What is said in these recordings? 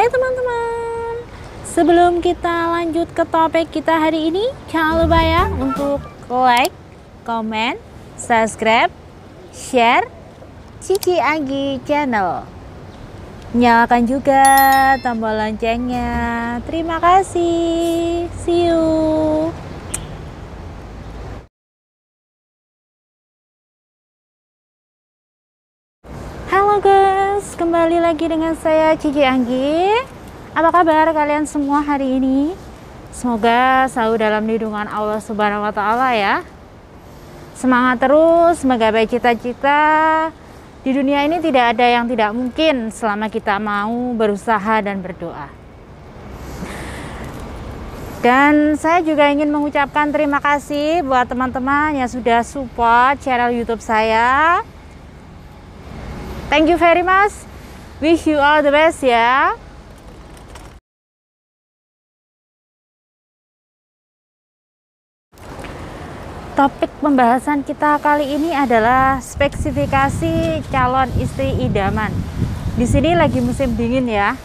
Hai teman-teman, sebelum kita lanjut ke topik kita hari ini, jangan lupa ya untuk like, comment, subscribe, share Cici Anggi Channel. Nyalakan juga tombol loncengnya. Terima kasih. See you. Halo guys, kembali lagi dengan saya Cici Anggi. Apa kabar kalian semua hari ini? Semoga selalu dalam lindungan Allah Subhanahu wa Ta'ala ya. Semangat terus, menggapai cita-cita. Di dunia ini tidak ada yang tidak mungkin selama kita mau berusaha dan berdoa. Dan saya juga ingin mengucapkan terima kasih buat teman-teman yang sudah support channel YouTube saya. Thank you very much. Wish you all the best ya. Topik pembahasan kita kali ini adalah spesifikasi calon istri idaman. Di sini lagi musim dingin ya.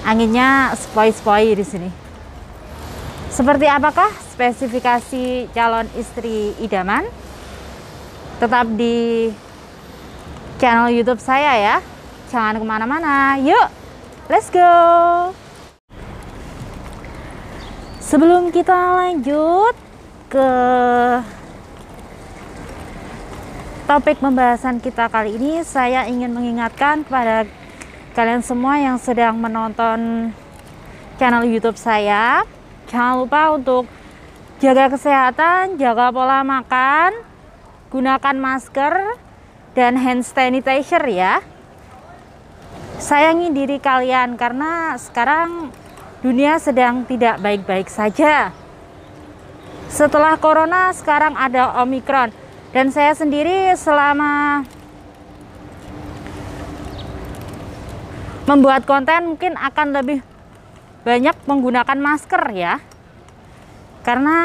Anginnya sepoi-sepoi di sini. Seperti apakah spesifikasi calon istri idaman? Tetap di channel YouTube saya ya. Jangan kemana-mana. Yuk, let's go. Sebelum kita lanjut ke topik pembahasan kita kali ini, saya ingin mengingatkan kepada kalian semua yang sedang menonton channel YouTube saya, jangan lupa untuk jaga kesehatan, jaga pola makan, gunakan masker dan hand sanitizer ya. Sayangi diri kalian karena sekarang dunia sedang tidak baik-baik saja. Setelah corona sekarang ada Omikron, dan saya sendiri selama membuat konten mungkin akan lebih banyak menggunakan masker ya. Karena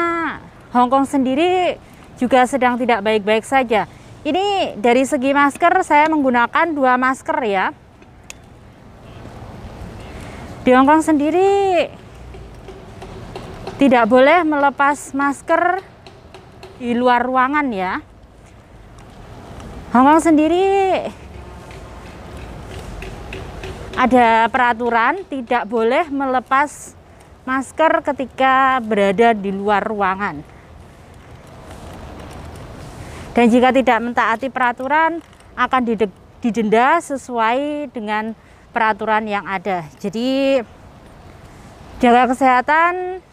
Hongkong sendiri juga sedang tidak baik-baik saja. Ini dari segi masker saya menggunakan 2 masker ya. Di Hongkong sendiri tidak boleh melepas masker di luar ruangan ya. Hongkong sendiri ada peraturan tidak boleh melepas masker ketika berada di luar ruangan. Dan jika tidak mentaati peraturan akan didenda sesuai dengan peraturan yang ada. Jadi jaga kesehatan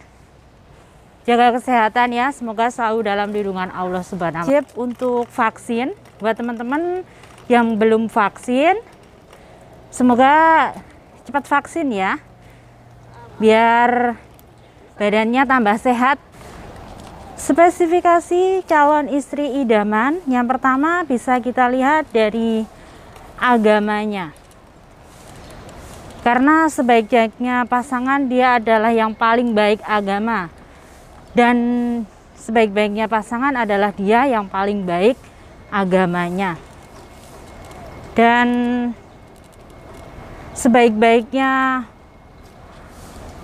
ya, semoga selalu dalam lindungan Allah Subhanahu wa Ta'ala. Wajib untuk vaksin buat teman-teman yang belum vaksin, semoga cepat vaksin ya, biar badannya tambah sehat. Spesifikasi calon istri idaman yang pertama bisa kita lihat dari agamanya. Karena sebaik-baiknya pasangan dia adalah yang paling baik agama. Dan sebaik-baiknya pasangan adalah dia yang paling baik agamanya. Dan sebaik-baiknya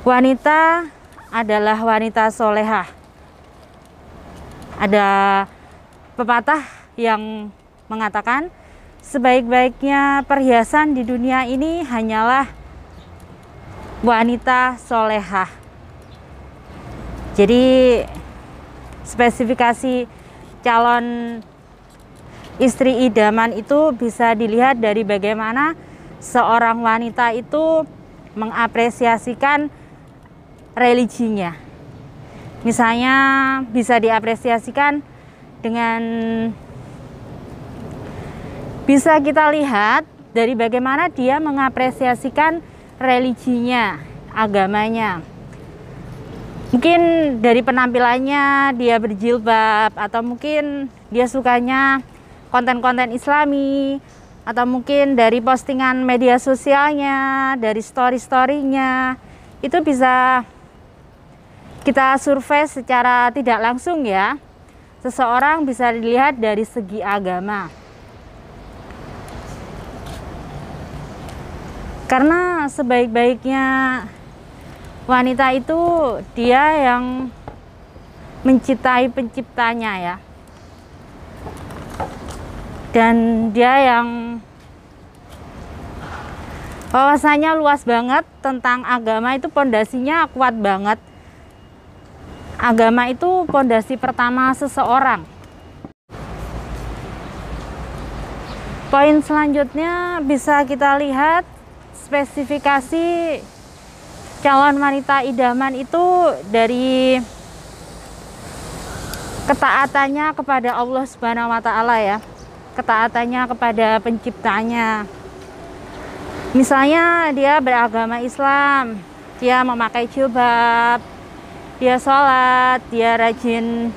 wanita adalah wanita solehah. Ada pepatah yang mengatakan sebaik-baiknya perhiasan di dunia ini hanyalah wanita solehah. Jadi spesifikasi calon istri idaman itu bisa dilihat dari bagaimana seorang wanita itu mengapresiasikan religinya. Misalnya bisa diapresiasikan dengan, bisa kita lihat dari bagaimana dia mengapresiasikan religinya, agamanya. Mungkin dari penampilannya dia berjilbab, atau mungkin dia sukanya konten-konten Islami, atau mungkin dari postingan media sosialnya, dari story-storynya. Itu bisa kita survei secara tidak langsung ya. Seseorang bisa dilihat dari segi agama. Karena sebaik-baiknya wanita itu dia yang mencintai penciptanya ya. Dan dia yang wawasannya luas banget tentang agama, itu pondasinya kuat banget. Agama itu pondasi pertama seseorang. Poin selanjutnya bisa kita lihat spesifikasi calon wanita idaman itu dari ketaatannya kepada Allah Subhanahu wa Ta'ala ya. Ketaatannya kepada penciptanya. Misalnya dia beragama Islam, dia memakai jilbab, dia sholat, dia rajin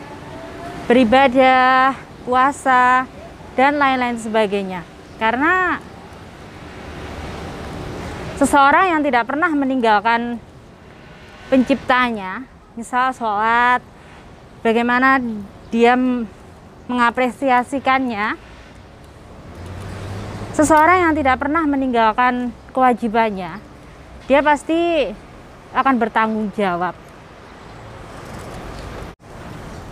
beribadah, puasa, dan lain-lain sebagainya. Karena seseorang yang tidak pernah meninggalkan penciptanya, misal sholat, bagaimana dia mengapresiasikannya. Seseorang yang tidak pernah meninggalkan kewajibannya, dia pasti akan bertanggung jawab.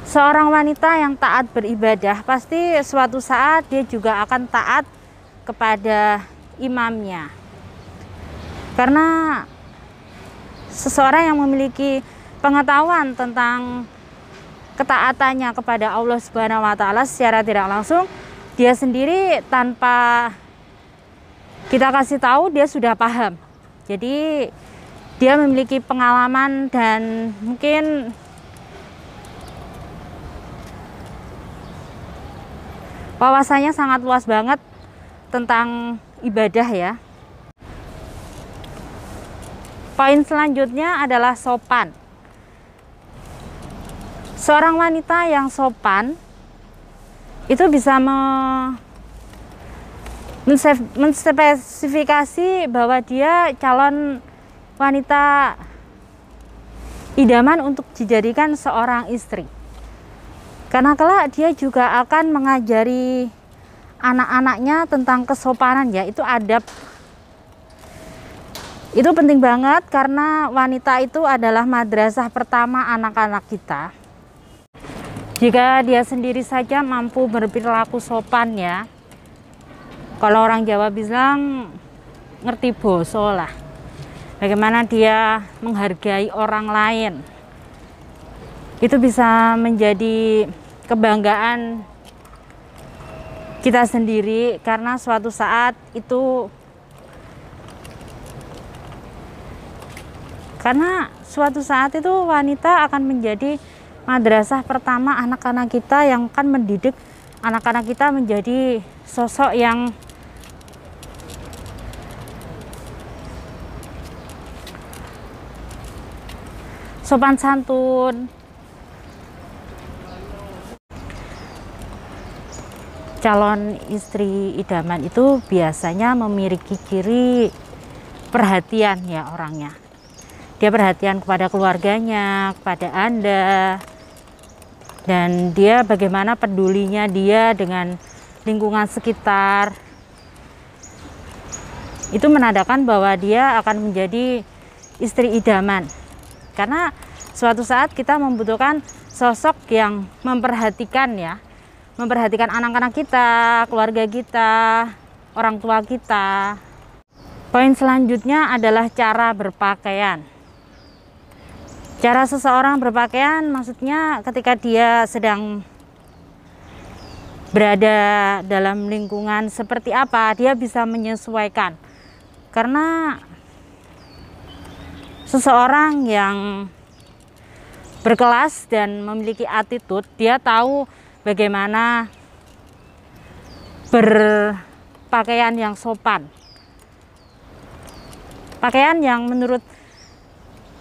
Seorang wanita yang taat beribadah, pasti suatu saat dia juga akan taat kepada imamnya. Karena seseorang yang memiliki pengetahuan tentang ketaatannya kepada Allah Subhanahu wa Ta'ala secara tidak langsung, dia sendiri tanpa kita kasih tahu dia sudah paham. Jadi dia memiliki pengalaman dan mungkin wawasannya sangat luas banget tentang ibadah ya. Poin selanjutnya adalah sopan. Seorang wanita yang sopan itu bisa menspesifikasi bahwa dia calon wanita idaman untuk dijadikan seorang istri. Karena kelak dia juga akan mengajari anak-anaknya tentang kesopanan ya, itu adab. Itu penting banget karena wanita itu adalah madrasah pertama anak-anak kita. Jika dia sendiri saja mampu berperilaku sopan ya, kalau orang Jawa bilang ngerti boso lah, bagaimana dia menghargai orang lain, itu bisa menjadi kebanggaan kita sendiri. Karena suatu saat itu wanita akan menjadi madrasah pertama anak-anak kita yang akan mendidik anak-anak kita menjadi sosok yang sopan santun. Calon istri idaman itu biasanya memiliki ciri perhatian ya orangnya. Dia perhatian kepada keluarganya, kepada Anda, dan dia bagaimana pedulinya dia dengan lingkungan sekitar. Itu menandakan bahwa dia akan menjadi istri idaman. Karena suatu saat kita membutuhkan sosok yang memperhatikan ya, memperhatikan anak-anak kita, keluarga kita, orang tua kita. Poin selanjutnya adalah cara berpakaian. Cara seseorang berpakaian maksudnya ketika dia sedang berada dalam lingkungan seperti apa, dia bisa menyesuaikan. Karena seseorang yang berkelas dan memiliki attitude, dia tahu bagaimana berpakaian yang sopan. Pakaian yang menurut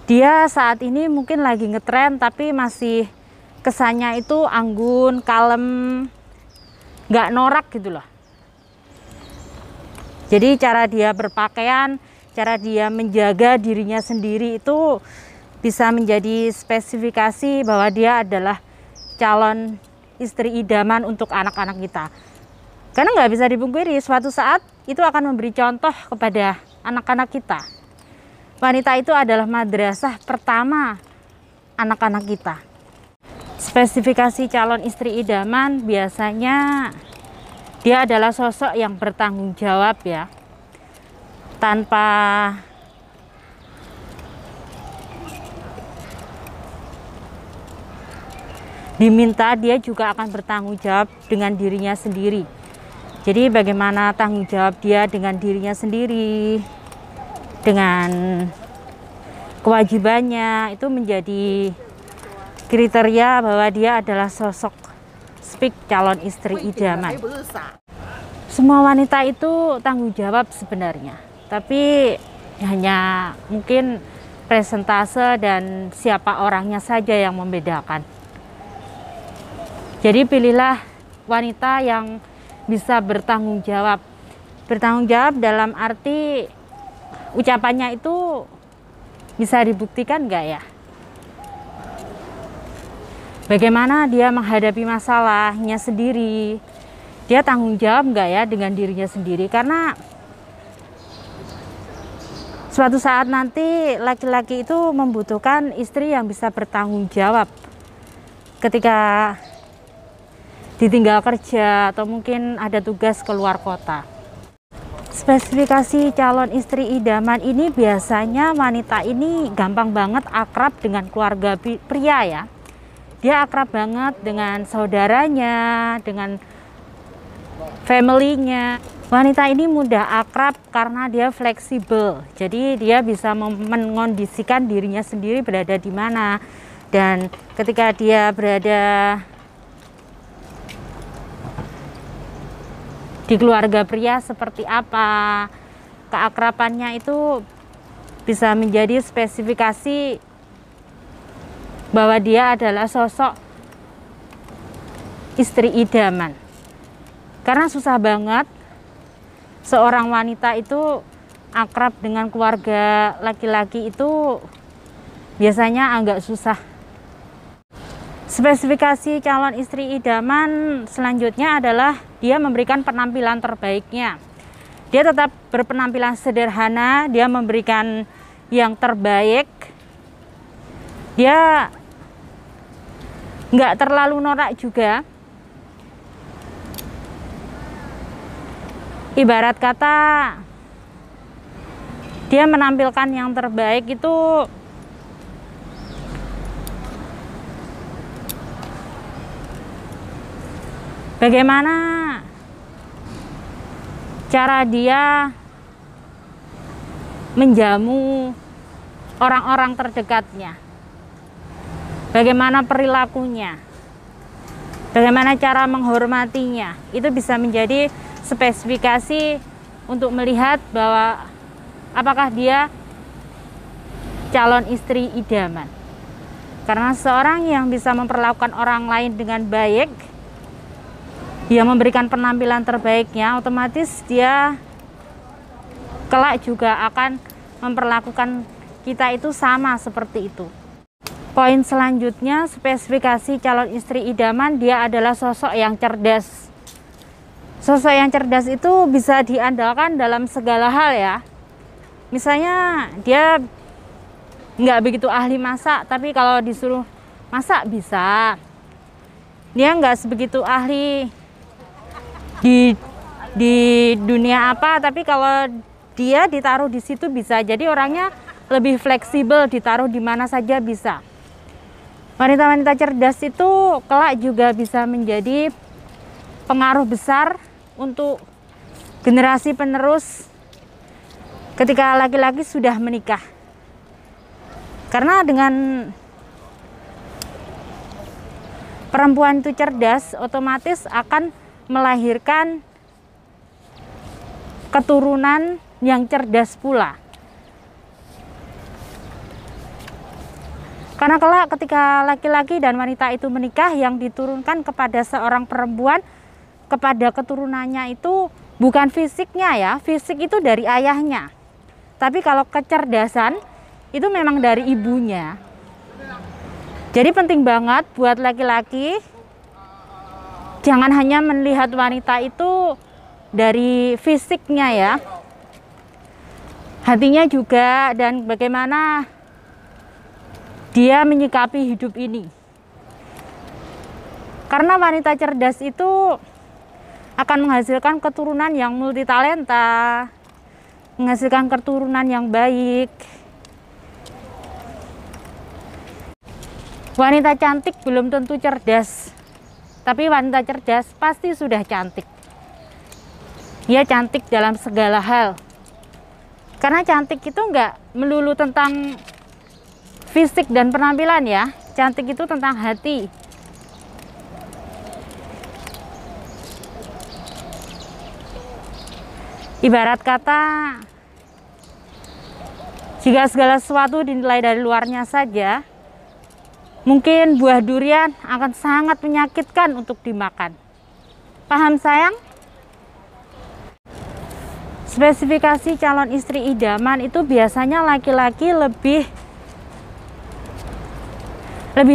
dia saat ini mungkin lagi ngetren, tapi masih kesannya itu anggun, kalem, nggak norak gitu loh. Jadi cara dia berpakaian, cara dia menjaga dirinya sendiri itu bisa menjadi spesifikasi bahwa dia adalah calon istri idaman untuk anak-anak kita. Karena nggak bisa dipungkiri, suatu saat itu akan memberi contoh kepada anak-anak kita. wanita itu adalah madrasah pertama anak-anak kita. Spesifikasi calon istri idaman biasanya dia adalah sosok yang bertanggung jawab ya, tanpa diminta dia juga akan bertanggung jawab dengan dirinya sendiri. Jadi bagaimana tanggung jawab dia dengan dirinya sendiri, dengan kewajibannya, itu menjadi kriteria bahwa dia adalah sosok speak calon istri idaman. Semua wanita itu tanggung jawab sebenarnya, tapi hanya mungkin presentase dan siapa orangnya saja yang membedakan. Jadi pilihlah wanita yang bisa bertanggung jawab. Bertanggung jawab dalam arti ucapannya itu bisa dibuktikan enggak ya? Bagaimana dia menghadapi masalahnya sendiri? Dia tanggung jawab enggak ya dengan dirinya sendiri? Karena suatu saat nanti laki-laki itu membutuhkan istri yang bisa bertanggung jawab ketika ditinggal kerja atau mungkin ada tugas keluar kota. Spesifikasi calon istri idaman ini biasanya wanita ini gampang banget akrab dengan keluarga pria ya. Dia akrab banget dengan saudaranya, dengan family-nya. Wanita ini mudah akrab karena dia fleksibel. Jadi dia bisa mengondisikan dirinya sendiri berada di mana. Dan ketika dia berada di keluarga pria seperti apa, keakrabannya itu bisa menjadi spesifikasi bahwa dia adalah sosok istri idaman. Karena susah banget seorang wanita itu akrab dengan keluarga laki-laki, itu biasanya agak susah. Spesifikasi calon istri idaman selanjutnya adalah dia memberikan penampilan terbaiknya. Dia tetap berpenampilan sederhana, dia memberikan yang terbaik. Dia nggak terlalu norak juga. Ibarat kata dia menampilkan yang terbaik itu bagaimana cara dia menjamu orang-orang terdekatnya, bagaimana perilakunya, bagaimana cara menghormatinya. Itu bisa menjadi spesifikasi untuk melihat bahwa apakah dia calon istri idaman. Karena seorang yang bisa memperlakukan orang lain dengan baik, dia memberikan penampilan terbaiknya, otomatis dia kelak juga akan memperlakukan kita itu sama seperti itu. Poin selanjutnya, spesifikasi calon istri idaman, dia adalah sosok yang cerdas. Sosok yang cerdas itu bisa diandalkan dalam segala hal ya. Misalnya dia nggak begitu ahli masak, tapi kalau disuruh masak bisa. Dia nggak sebegitu ahli di dunia apa, tapi kalau dia ditaruh di situ bisa. Jadi orangnya lebih fleksibel, ditaruh di mana saja bisa. Wanita-wanita cerdas itu kelak juga bisa menjadi pengaruh besar untuk generasi penerus ketika laki-laki sudah menikah. Karena dengan perempuan itu cerdas, otomatis akan melahirkan keturunan yang cerdas pula. Karena kelak ketika laki-laki dan wanita itu menikah, yang diturunkan kepada seorang perempuan, kepada keturunannya itu bukan fisiknya ya, fisik itu dari ayahnya. Tapi kalau kecerdasan itu memang dari ibunya. Jadi penting banget buat laki-laki, jangan hanya melihat wanita itu dari fisiknya ya, hatinya juga, dan bagaimana dia menyikapi hidup ini. Karena wanita cerdas itu akan menghasilkan keturunan yang multitalenta, menghasilkan keturunan yang baik. Wanita cantik belum tentu cerdas, tapi wanita cerdas pasti sudah cantik. Dia cantik dalam segala hal. Karena cantik itu enggak melulu tentang fisik dan penampilan ya. Cantik itu tentang hati. Ibarat kata, jika segala sesuatu dinilai dari luarnya saja, mungkin buah durian akan sangat menyakitkan untuk dimakan. Paham sayang? Spesifikasi calon istri idaman itu biasanya laki-laki lebih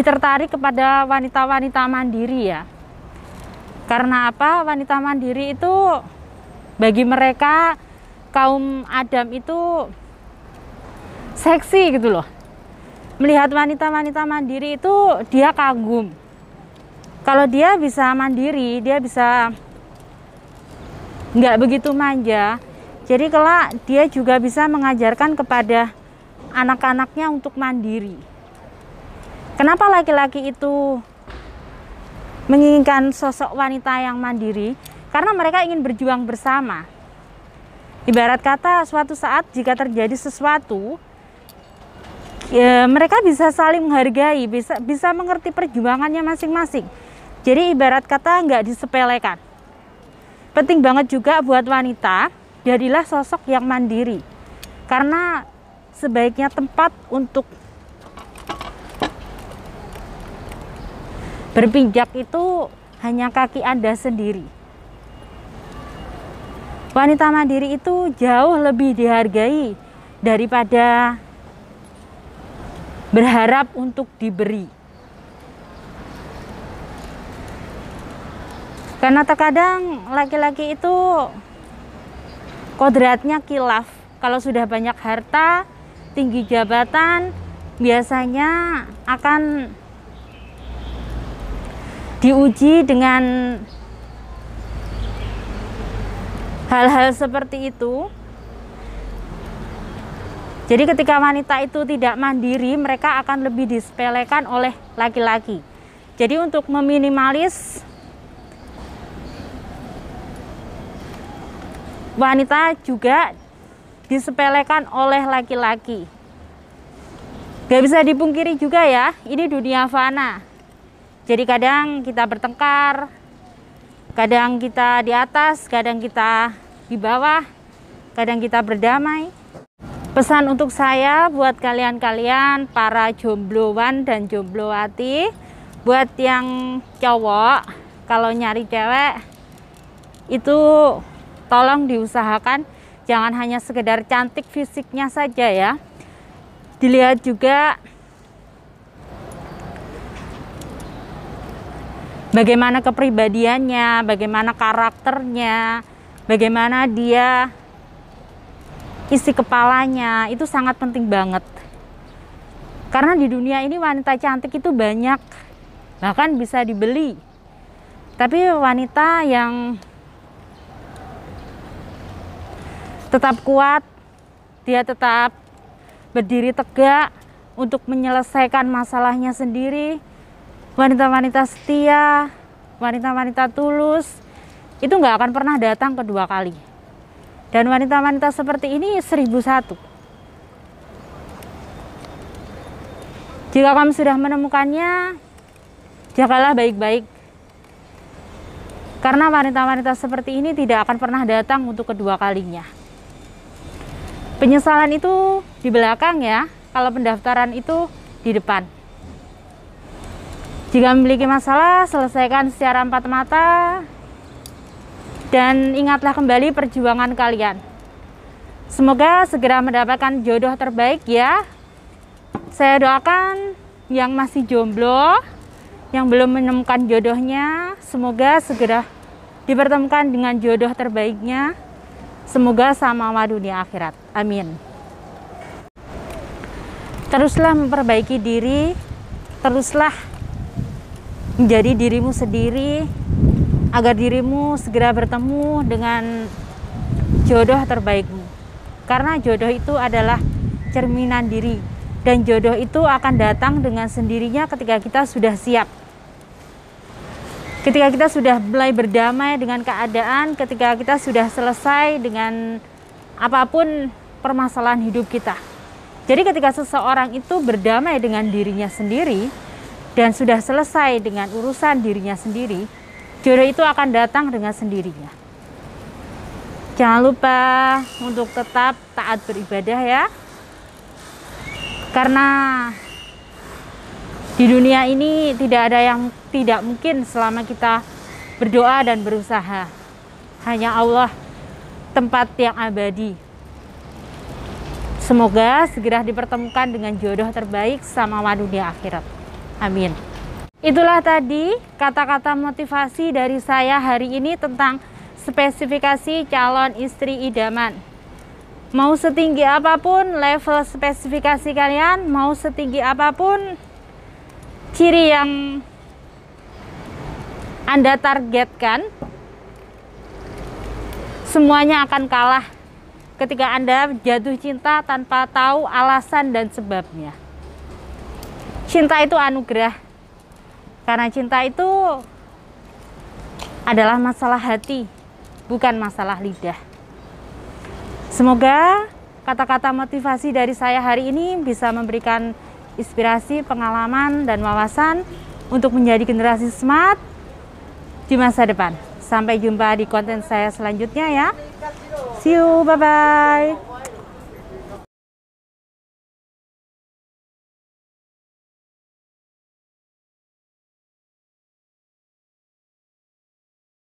tertarik kepada wanita-wanita mandiri ya. Karena apa? Wanita mandiri itu bagi mereka kaum Adam itu seksi gitu loh. Melihat wanita-wanita mandiri itu dia kagum. Kalau dia bisa mandiri, dia bisa nggak begitu manja. Jadi kelak dia juga bisa mengajarkan kepada anak-anaknya untuk mandiri. Kenapa laki-laki itu menginginkan sosok wanita yang mandiri? Karena mereka ingin berjuang bersama. Ibarat kata suatu saat jika terjadi sesuatu, ya, mereka bisa saling menghargai, bisa mengerti perjuangannya masing-masing. Jadi ibarat kata nggak disepelekan. Penting banget juga buat wanita, jadilah sosok yang mandiri. Karena sebaiknya tempat untuk berpijak itu hanya kaki Anda sendiri. Wanita mandiri itu jauh lebih dihargai daripada berharap untuk diberi. Karena terkadang laki-laki itu kodratnya kilaf. Kalau sudah banyak harta, tinggi jabatan, biasanya akan diuji dengan hal-hal seperti itu. Jadi ketika wanita itu tidak mandiri, mereka akan lebih disepelekan oleh laki-laki. Jadi untuk meminimalis wanita juga disepelekan oleh laki-laki. Gak bisa dipungkiri juga ya, ini dunia fana. Jadi kadang kita bertengkar, kadang kita di atas, kadang kita di bawah, kadang kita berdamai. Pesan untuk saya buat kalian-kalian para jombloan dan jomblowati, buat yang cowok kalau nyari cewek itu tolong diusahakan jangan hanya sekedar cantik fisiknya saja ya. Dilihat juga bagaimana kepribadiannya, bagaimana karakternya, bagaimana dia isi kepalanya, itu sangat penting banget. Karena di dunia ini wanita cantik itu banyak, bahkan bisa dibeli. Tapi wanita yang tetap kuat, dia tetap berdiri tegak untuk menyelesaikan masalahnya sendiri, wanita-wanita setia, wanita-wanita tulus, itu nggak akan pernah datang kedua kali. Dan wanita-wanita seperti ini 1001. Jika kamu sudah menemukannya, jagalah baik-baik. Karena wanita-wanita seperti ini tidak akan pernah datang untuk kedua kalinya. Penyesalan itu di belakang ya, kalau pendaftaran itu di depan. Jika memiliki masalah, selesaikan secara empat mata. Dan ingatlah kembali perjuangan kalian. Semoga segera mendapatkan jodoh terbaik ya. Saya doakan yang masih jomblo, yang belum menemukan jodohnya, semoga segera dipertemukan dengan jodoh terbaiknya. Semoga sama dunia akhirat. Amin. Teruslah memperbaiki diri, teruslah menjadi dirimu sendiri, agar dirimu segera bertemu dengan jodoh terbaikmu. Karena jodoh itu adalah cerminan diri, dan jodoh itu akan datang dengan sendirinya ketika kita sudah siap. Ketika kita sudah mulai berdamai dengan keadaan, ketika kita sudah selesai dengan apapun permasalahan hidup kita. Jadi ketika seseorang itu berdamai dengan dirinya sendiri dan sudah selesai dengan urusan dirinya sendiri, jodoh itu akan datang dengan sendirinya. Jangan lupa untuk tetap taat beribadah ya. Karena di dunia ini tidak ada yang tidak mungkin selama kita berdoa dan berusaha. Hanya Allah tempat yang abadi. Semoga segera dipertemukan dengan jodoh terbaik sama dunia akhirat. Amin. Itulah tadi kata-kata motivasi dari saya hari ini tentang spesifikasi calon istri idaman. Mau setinggi apapun level spesifikasi kalian, mau setinggi apapun ciri yang Anda targetkan, semuanya akan kalah ketika Anda jatuh cinta tanpa tahu alasan dan sebabnya. Cinta itu anugerah, karena cinta itu adalah masalah hati, bukan masalah lidah. Semoga kata-kata motivasi dari saya hari ini bisa memberikan inspirasi, pengalaman, dan wawasan untuk menjadi generasi smart di masa depan. Sampai jumpa di konten saya selanjutnya ya. See you, bye-bye.